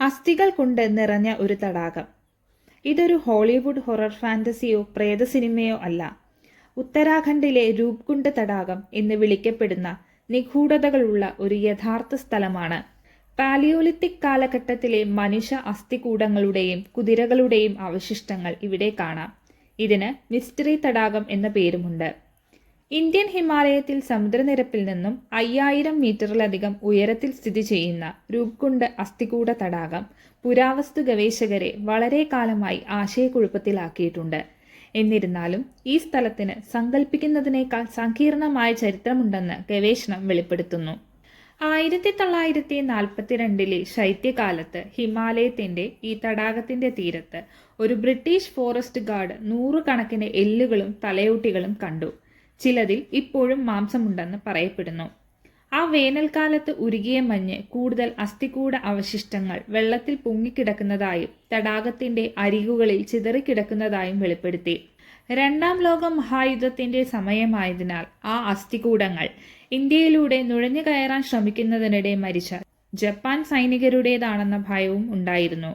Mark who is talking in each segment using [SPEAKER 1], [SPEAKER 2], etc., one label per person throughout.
[SPEAKER 1] അസ്ഥികൾ കൊണ്ട് നിറഞ്ഞ ഒരു തടാകം. ഇതൊരു ഹോളിവുഡ് ഹൊറർ ഫാന്റസിയോ പ്രേത സിനിമയോ അല്ല. ഉത്തരാഖണ്ഡിലെ രൂപ്കുണ്ട് തടാകം എന്ന് വിളിക്കപ്പെടുന്ന നിഗൂഢതകളുള്ള ഒരു യഥാർത്ഥ സ്ഥലമാണ്. പാലിയോലിത്തിക് കാലഘട്ടത്തിലെ മനുഷ്യ അസ്ഥികൂടങ്ങളുടെയും കുതിരകളുടെയും അവശിഷ്ടങ്ങൾ ഇവിടെ കാണാം. ഇതിന് മിസ്റ്ററി തടാകം എന്ന പേരുമുണ്ട്. ഇന്ത്യൻ ഹിമാലയത്തിൽ സമുദ്രനിരപ്പിൽ നിന്നും 5000 മീറ്ററിലധികം ഉയരത്തിൽ സ്ഥിതി ചെയ്യുന്ന രൂപ്കുണ്ട് അസ്ഥികൂട തടാകം പുരാവസ്തു ഗവേഷകരെ വളരെ കാലമായി ആശയക്കുഴപ്പത്തിലാക്കിയിട്ടുണ്ട്. എന്നിരുന്നാലും ഈ സ്ഥലത്തിന് സങ്കല്പിക്കുന്നതിനേക്കാൾ സങ്കീർണമായ ചരിത്രമുണ്ടെന്ന് ഗവേഷണം വെളിപ്പെടുത്തുന്നു. 1942 ശൈത്യകാലത്ത് ഹിമാലയത്തിന്റെ ഈ തടാകത്തിന്റെ തീരത്ത് ഒരു ബ്രിട്ടീഷ് ഫോറസ്റ്റ് ഗാർഡ് 100 കണക്കിന് എല്ലുകളും തലയോട്ടികളും കണ്ടു. ചിലതിൽ ഇപ്പോഴും മാംസമുണ്ടെന്ന് പറയപ്പെടുന്നു. ആ വേനൽക്കാലത്ത് ഉരുകിയ മഞ്ഞ് കൂടുതൽ അസ്ഥികൂട അവശിഷ്ടങ്ങൾ വെള്ളത്തിൽ പൊങ്ങിക്കിടക്കുന്നതായും തടാകത്തിന്റെ അരികുകളിൽ ചിതറിക്കിടക്കുന്നതായും വെളിപ്പെടുത്തി. 2ാം ലോക മഹായുദ്ധത്തിന്റെ സമയമായതിനാൽ ആ അസ്ഥികൂടങ്ങൾ ഇന്ത്യയിലൂടെ നുഴഞ്ഞു കയറാൻ ശ്രമിക്കുന്നതിനിടെ മരിച്ച ജപ്പാൻ സൈനികരുടേതാണെന്ന ഭയവും ഉണ്ടായിരുന്നു.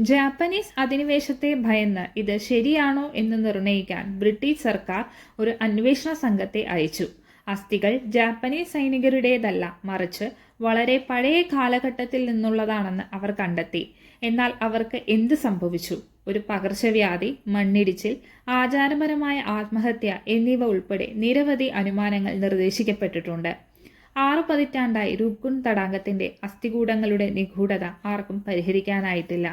[SPEAKER 1] ജാപ്പനീസ് അധിനിവേശത്തെ ഭയന്ന് ഇത് ശരിയാണോ എന്ന് നിർണയിക്കാൻ ബ്രിട്ടീഷ് സർക്കാർ ഒരു അന്വേഷണ സംഘത്തെ അയച്ചു. അസ്ഥികൾ ജാപ്പനീസ് സൈനികരുടേതല്ല, മറിച്ച് വളരെ പഴയ കാലഘട്ടത്തിൽ നിന്നുള്ളതാണെന്ന് അവർ കണ്ടെത്തി. എന്നാൽ അവർക്ക് എന്ത് സംഭവിച്ചു? ഒരു പകർച്ചവ്യാധി, മണ്ണിടിച്ചിൽ, ആചാരപരമായ ആത്മഹത്യ എന്നിവ ഉൾപ്പെടെ നിരവധി അനുമാനങ്ങൾ നിർദ്ദേശിക്കപ്പെട്ടിട്ടുണ്ട്. 6 പതിറ്റാണ്ടായി രൂപ്കുണ്ട് തടാകത്തിന്റെ അസ്ഥികൂടങ്ങളുടെ നിഗൂഢത ആർക്കും പരിഹരിക്കാനായിട്ടില്ല.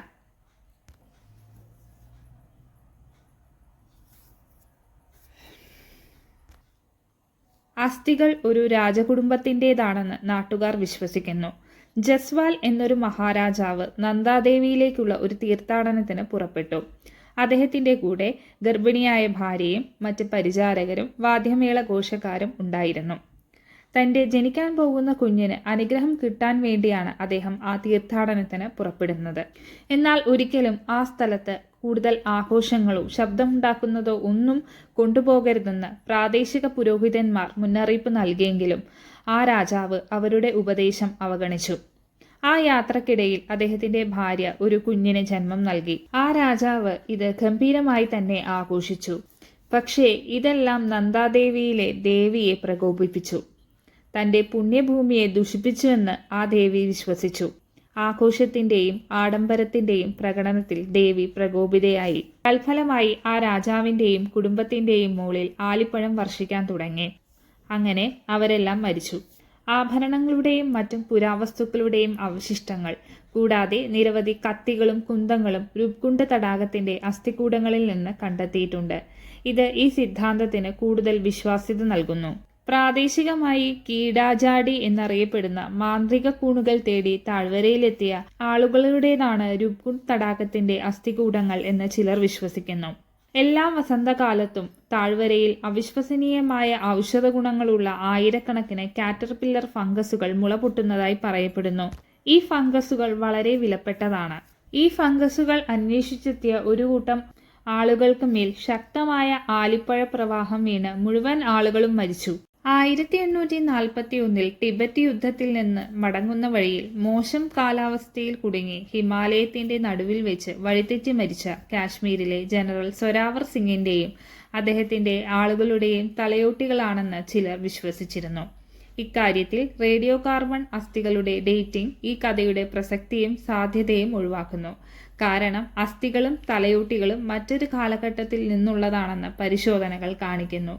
[SPEAKER 1] അസ്ഥികൾ ഒരു രാജകുടുംബത്തിൻ്റെതാണെന്ന് നാട്ടുകാർ വിശ്വസിക്കുന്നു. ജസ്വാൽ എന്നൊരു മഹാരാജാവ് നന്ദാദേവിയിലേക്കുള്ള ഒരു തീർത്ഥാടനത്തിന് പുറപ്പെട്ടു. അദ്ദേഹത്തിന്റെ കൂടെ ഗർഭിണിയായ ഭാര്യയും മറ്റ് പരിചാരകരും വാദ്യമേള ഘോഷക്കാരും ഉണ്ടായിരുന്നു. തന്റെ ജനിക്കാൻ പോകുന്ന കുഞ്ഞിന് അനുഗ്രഹം കിട്ടാൻ വേണ്ടിയാണ് അദ്ദേഹം ആ തീർത്ഥാടനത്തിന് പുറപ്പെടുന്നത്. എന്നാൽ ഒരിക്കലും ആ സ്ഥലത്ത് കൂടുതൽ ആഘോഷങ്ങളോ ശബ്ദമുണ്ടാക്കുന്നതോ ഒന്നും കൊണ്ടുപോകരുതെന്ന് പ്രാദേശിക പുരോഹിതന്മാർ മുന്നറിയിപ്പ് നൽകിയെങ്കിലും ആ രാജാവ് അവരുടെ ഉപദേശം അവഗണിച്ചു. ആ യാത്രക്കിടയിൽ അദ്ദേഹത്തിന്റെ ഭാര്യ ഒരു കുഞ്ഞിന് ജന്മം നൽകി. ആ രാജാവ് ഇത് ഗംഭീരമായി തന്നെ ആഘോഷിച്ചു. പക്ഷേ ഇതെല്ലാം നന്ദാദേവിയിലെ ദേവിയെ പ്രകോപിപ്പിച്ചു. തന്റെ പുണ്യഭൂമിയെ ദുഷിപ്പിച്ചുവെന്ന് ആ ദേവി വിശ്വസിച്ചു. ആഘോഷത്തിന്റെയും ആഡംബരത്തിന്റെയും പ്രകടനത്തിൽ ദേവി പ്രകോപിതയായി. തൽഫലമായി ആ രാജാവിന്റെയും കുടുംബത്തിന്റെയും മുകളിൽ ആലിപ്പഴം വർഷിക്കാൻ തുടങ്ങി. അങ്ങനെ അവരെല്ലാം മരിച്ചു. ആഭരണങ്ങളുടെയും മറ്റും പുരാവസ്തുക്കളുടെയും അവശിഷ്ടങ്ങൾ കൂടാതെ നിരവധി കത്തികളും കുന്തങ്ങളും രൂപ്കുണ്ട് തടാകത്തിന്റെ അസ്ഥികൂടങ്ങളിൽ നിന്ന് കണ്ടെത്തിയിട്ടുണ്ട്. ഇത് ഈ സിദ്ധാന്തത്തിന് കൂടുതൽ വിശ്വാസ്യത നൽകുന്നു. പ്രാദേശികമായി കീടാജാടി എന്നറിയപ്പെടുന്ന മാന്ത്രിക കൂണുകൾ തേടി താഴ്വരയിലെത്തിയ ആളുകളുടേതാണ് രൂപ്കുണ്ട് തടാകത്തിന്റെ അസ്ഥികൂടങ്ങൾ എന്ന് ചിലർ വിശ്വസിക്കുന്നു. എല്ലാ വസന്തകാലത്തും താഴ്വരയിൽ അവിശ്വസനീയമായ ഔഷധ ഗുണങ്ങളുള്ള ആയിരക്കണക്കിന് കാറ്റർപില്ലർ ഫംഗസുകൾ മുളപൊട്ടുന്നതായി പറയപ്പെടുന്നു. ഈ ഫംഗസുകൾ വളരെ വിലപ്പെട്ടതാണ്. ഈ ഫംഗസുകൾ അന്വേഷിച്ചെത്തിയ ഒരു കൂട്ടം ആളുകൾക്ക് മേൽ ശക്തമായ ആലിപ്പഴ പ്രവാഹം വീണ് മുഴുവൻ ആളുകളും മരിച്ചു. 1841 ടിബറ്റ് യുദ്ധത്തിൽ നിന്ന് മടങ്ങുന്ന വഴിയിൽ മോശം കാലാവസ്ഥയിൽ കുടുങ്ങി ഹിമാലയത്തിന്റെ നടുവിൽ വെച്ച് വഴിതെറ്റി മരിച്ച കാശ്മീരിലെ ജനറൽ സൊരാവർ സിംഗിന്റെയും അദ്ദേഹത്തിന്റെ ആളുകളുടെയും തലയോട്ടികളാണെന്ന് ചിലർ വിശ്വസിച്ചിരുന്നു. ഇക്കാര്യത്തിൽ റേഡിയോ കാർബൺ അസ്ഥികളുടെ ഡേറ്റിംഗ് ഈ കഥയുടെ പ്രസക്തിയും സാധ്യതയും ഒഴിവാക്കുന്നു. കാരണം അസ്ഥികളും തലയോട്ടികളും മറ്റൊരു കാലഘട്ടത്തിൽ നിന്നുള്ളതാണെന്ന് പരിശോധനകൾ കാണിക്കുന്നു.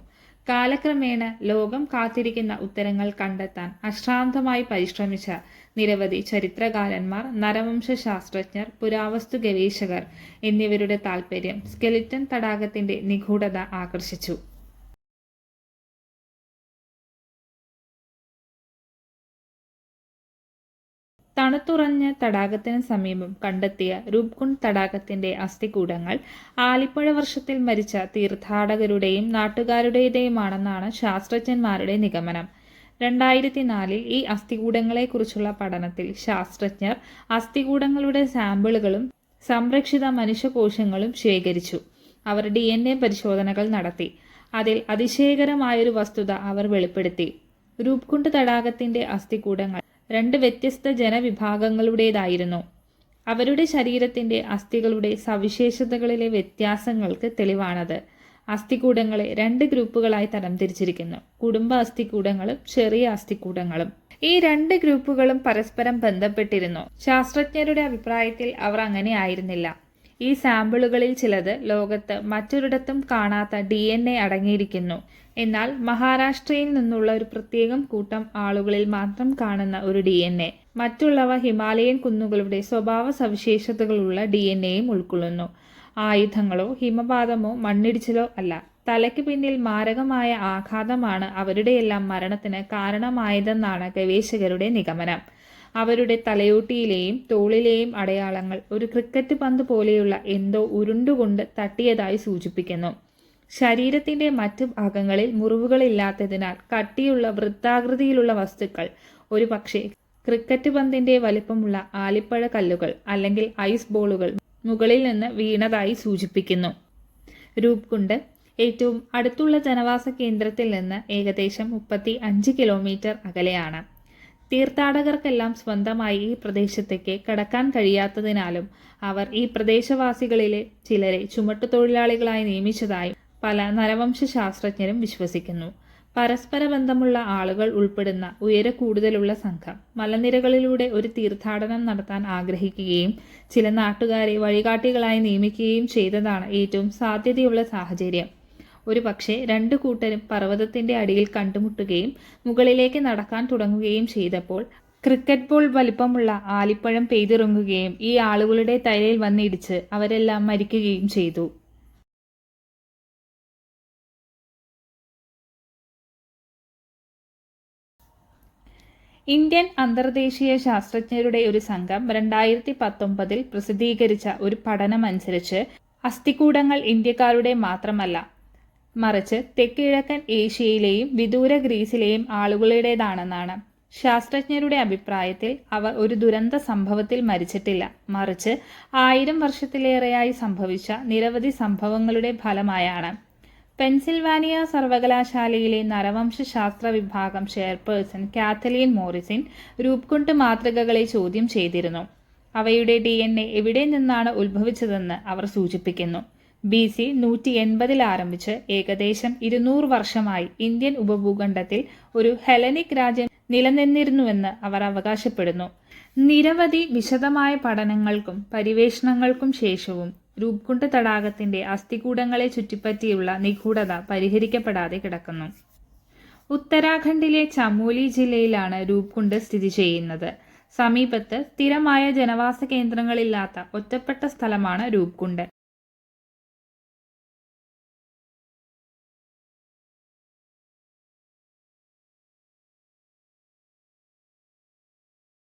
[SPEAKER 1] കാലക്രമേണ ലോകം കാത്തിരിക്കുന്ന ഉത്തരങ്ങൾ കണ്ടെത്താൻ അശ്രാന്തമായി പരിശ്രമിച്ച നിരവധി ചരിത്രകാരന്മാർ, നരവംശ ശാസ്ത്രജ്ഞർ, പുരാവസ്തു ഗവേഷകർ എന്നിവരുടെ താൽപര്യം സ്കെലിറ്റൻ തടാകത്തിന്റെ നിഗൂഢത ആകർഷിച്ചു. തണുത്തുറഞ്ഞ തടാകത്തിന് സമീപം കണ്ടെത്തിയ രൂപ്കുണ്ട് തടാകത്തിന്റെ അസ്ഥികൂടങ്ങൾ ആലിപ്പഴ വർഷത്തിൽ മരിച്ച തീർത്ഥാടകരുടെയും നാട്ടുകാരുടേതുമാണെന്നാണ് ശാസ്ത്രജ്ഞന്മാരുടെ നിഗമനം. 2004 ഈ അസ്ഥികൂടങ്ങളെക്കുറിച്ചുള്ള പഠനത്തിൽ ശാസ്ത്രജ്ഞർ അസ്ഥികൂടങ്ങളുടെ സാമ്പിളുകളും സംരക്ഷിത മനുഷ്യകോശങ്ങളും ശേഖരിച്ചു. അവർ DNA പരിശോധനകൾ നടത്തി. അതിൽ അതിശയകരമായൊരു വസ്തുത അവർ വെളിപ്പെടുത്തി. രൂപ്കുണ്ട് തടാകത്തിന്റെ അസ്ഥികൂടങ്ങൾ 2 വ്യത്യസ്ത ജനവിഭാഗങ്ങളുടേതായിരുന്നു. അവരുടെ ശരീരത്തിൻ്റെ അസ്ഥികളുടെ സവിശേഷതകളിലെ വ്യത്യാസങ്ങൾക്ക് തെളിവാണത്. അസ്ഥികൂടങ്ങളെ 2 ഗ്രൂപ്പുകളായി തരംതിരിച്ചിരിക്കുന്നു: കുടുംബ അസ്ഥികൂടങ്ങളും ചെറിയ അസ്ഥികൂടങ്ങളും. ഈ 2 ഗ്രൂപ്പുകളും പരസ്പരം ബന്ധപ്പെട്ടിരുന്നു. ശാസ്ത്രജ്ഞരുടെ അഭിപ്രായത്തിൽ അവർ അങ്ങനെ ആയിരുന്നില്ല. ഈ സാമ്പിളുകളിൽ ചിലത് ലോകത്ത് മറ്റൊരിടത്തും കാണാത്ത DNA അടങ്ങിയിരിക്കുന്നു. എന്നാൽ മഹാരാഷ്ട്രയിൽ നിന്നുള്ള ഒരു പ്രത്യേകം കൂട്ടം ആളുകളിൽ മാത്രം കാണുന്ന ഒരു DNA, മറ്റുള്ളവ ഹിമാലയൻ കുന്നുകളുടെ സ്വഭാവ സവിശേഷതകളുള്ള DNAയും ഉൾക്കൊള്ളുന്നു. ആയുധങ്ങളോ ഹിമപാതമോ മണ്ണിടിച്ചിലോ അല്ല. തലയ്ക്ക് പിന്നിൽ മാരകമായ ആഘാതമാണ് അവരുടെയെല്ലാം മരണത്തിന് കാരണമായതെന്നാണ് ഗവേഷകരുടെ നിഗമനം. അവരുടെ തലയോട്ടിയിലെയും തോളിലെയും അടയാളങ്ങൾ ഒരു ക്രിക്കറ്റ് പന്ത് പോലെയുള്ള എന്തോ ഉരുണ്ടുകൊണ്ട് തട്ടിയതായി സൂചിപ്പിക്കുന്നു. ശരീരത്തിൻ്റെ മറ്റു ഭാഗങ്ങളിൽ മുറിവുകളില്ലാത്തതിനാൽ കട്ടിയുള്ള വൃത്താകൃതിയിലുള്ള വസ്തുക്കൾ, ഒരു പക്ഷേ ക്രിക്കറ്റ് പന്തിൻ്റെ വലിപ്പമുള്ള ആലിപ്പഴ കല്ലുകൾ അല്ലെങ്കിൽ ഐസ് ബോളുകൾ മുകളിൽ നിന്ന് വീണതായി സൂചിപ്പിക്കുന്നു. രൂപ്കുണ്ട് ഏറ്റവും അടുത്തുള്ള ജനവാസ കേന്ദ്രത്തിൽ നിന്ന് ഏകദേശം 35 കിലോമീറ്റർ അകലെയാണ്. തീർത്ഥാടകർക്കെല്ലാം സ്വന്തമായി ഈ പ്രദേശത്തേക്ക് കടക്കാൻ കഴിയാത്തതിനാലും അവർ ഈ പ്രദേശവാസികളിലെ ചിലരെ ചുമട്ടുതൊഴിലാളികളായി നിയമിച്ചതായും പല നരവംശ ശാസ്ത്രജ്ഞരും വിശ്വസിക്കുന്നു. പരസ്പര ബന്ധമുള്ള ആളുകൾ ഉൾപ്പെടുന്ന കൂടുതലുള്ള സംഘം മലനിരകളിലൂടെ ഒരു തീർത്ഥാടനം നടത്താൻ ആഗ്രഹിക്കുകയും ചില നാട്ടുകാരെ വഴികാട്ടികളായി നിയമിക്കുകയും ചെയ്തതാണ് ഏറ്റവും സാധ്യതയുള്ള സാഹചര്യം. ഒരു പക്ഷേ 2 കൂട്ടരും പർവ്വതത്തിൻ്റെ അടിയിൽ കണ്ടുമുട്ടുകയും മുകളിലേക്ക് നടക്കാൻ തുടങ്ങുകയും ചെയ്തപ്പോൾ ക്രിക്കറ്റ് ബോൾ വലിപ്പമുള്ള ആലിപ്പഴം പെയ്തിറങ്ങുകയും ഈ ആളുകളുടെ തലയിൽ വന്നിടിച്ച് അവരെല്ലാം മരിക്കുകയും ചെയ്തു. ഇന്ത്യൻ അന്തർദേശീയ ശാസ്ത്രജ്ഞരുടെ ഒരു സംഘം 2019 പ്രസിദ്ധീകരിച്ച ഒരു പഠനമനുസരിച്ച് അസ്ഥികൂടങ്ങൾ ഇന്ത്യക്കാരുടെ മാത്രമല്ല, മറിച്ച് തെക്കുകിഴക്കൻ ഏഷ്യയിലെയും വിദൂര ഗ്രീസിലെയും ആളുകളുടേതാണെന്നാണ്. ശാസ്ത്രജ്ഞരുടെ അഭിപ്രായത്തിൽ അവർ ഒരു ദുരന്ത സംഭവത്തിൽ മരിച്ചിട്ടില്ല, മറിച്ച് 1000 വർഷത്തിലേറെയായി സംഭവിച്ച നിരവധി സംഭവങ്ങളുടെ ഫലമായാണ്. പെൻസിൽവാനിയ സർവകലാശാലയിലെ നരവംശാസ്ത്ര വിഭാഗം ചെയർപേഴ്സൺ കാത്തലീൻ മോറിസിൻ രൂപ്കുണ്ട് മാതൃകകളെ ചോദ്യം ചെയ്തിരുന്നു. അവയുടെ DNA എവിടെ നിന്നാണ് ഉത്ഭവിച്ചതെന്ന് അവർ സൂചിപ്പിക്കുന്നു. BC 180 ആരംഭിച്ച് ഏകദേശം 200 വർഷമായി ഇന്ത്യൻ ഉപഭൂഖണ്ഡത്തിൽ ഒരു ഹെലനിക് രാജ്യം നിലനിന്നിരുന്നുവെന്ന് അവർ അവകാശപ്പെടുന്നു. നിരവധി വിശദമായ പഠനങ്ങൾക്കും പരിവേഷണങ്ങൾക്കും ശേഷവും രൂപ്കുണ്ട് തടാകത്തിൻ്റെ അസ്ഥികൂടങ്ങളെ ചുറ്റിപ്പറ്റിയുള്ള നിഗൂഢത പരിഹരിക്കപ്പെടാതെ കിടക്കുന്നു. ഉത്തരാഖണ്ഡിലെ ചമോലി ജില്ലയിലാണ് രൂപ്കുണ്ട് സ്ഥിതി ചെയ്യുന്നത്. സമീപത്ത് സ്ഥിരമായ ജനവാസ കേന്ദ്രങ്ങളില്ലാത്ത ഒറ്റപ്പെട്ട സ്ഥലമാണ് രൂപ്കുണ്ട്.